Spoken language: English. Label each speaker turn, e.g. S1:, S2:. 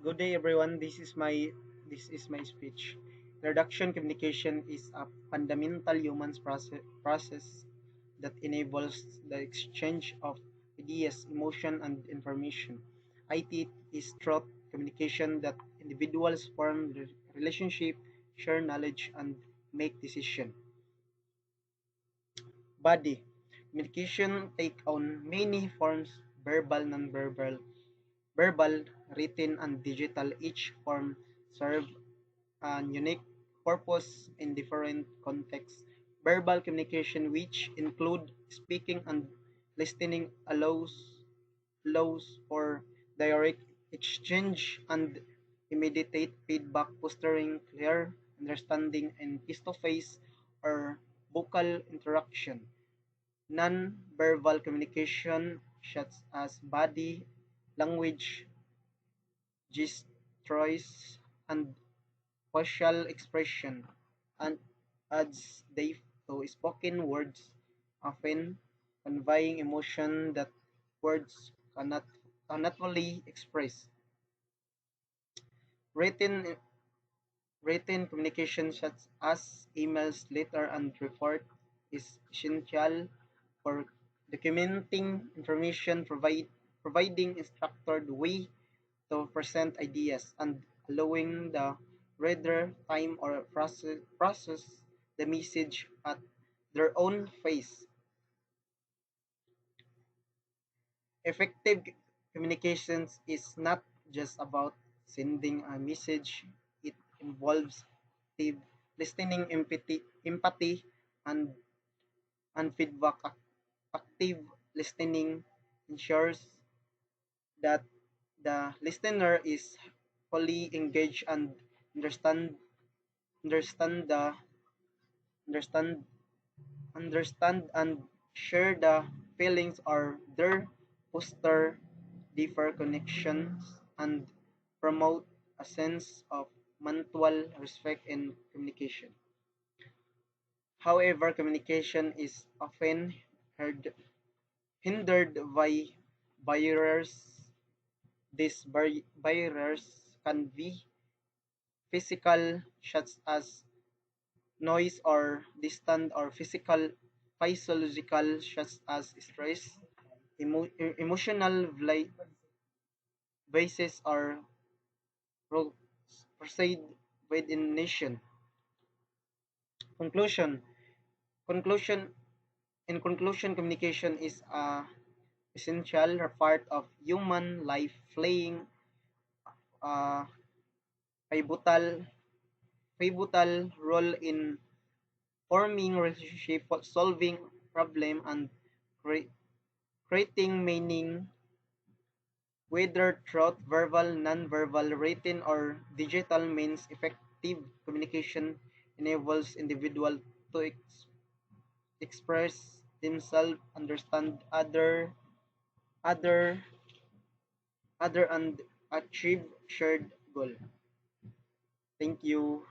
S1: Good day, everyone. This is my speech. Reduction communication is a fundamental human process that enables the exchange of ideas, emotion, and information. IT is through communication that individuals form relationship, share knowledge, and make decision. Body communication take on many forms: verbal, non-verbal, verbal, written, and digital. Each form serve a unique purpose in different contexts. Verbal communication, which include speaking and listening, allows for direct exchange and immediate feedback, fostering clear understanding and face-to-face or vocal interaction. Non-verbal communication, such as body language, gestures, and facial expression, and adds depth to spoken words, often conveying emotion that words cannot fully express. Written written communication such as emails, letter, and report is essential for documenting information, providing structured way to present ideas, and allowing the reader time or process the message at their own pace. Effective communications is not just about sending a message. It involves active listening, empathy, and feedback. Active listening ensures that the listener is fully engaged and understand understand the understand understand and share the feelings or their foster deeper connections and promote a sense of mutual respect in communication. However, communication is often hindered by barriers. These barriers can be physical, such as noise or distant, or physiological, such as stress, emotional basis, or pro- proceed within nation. Conclusion. Conclusion. In conclusion, communication is a essential part of human life, playing a pivotal pivotal role in forming relationship, solving problem, and cre- creating meaning. Whether through verbal, non-verbal, written, or digital means, effective communication enables individuals to express themselves, understand other, and achieve shared goal. Thank you.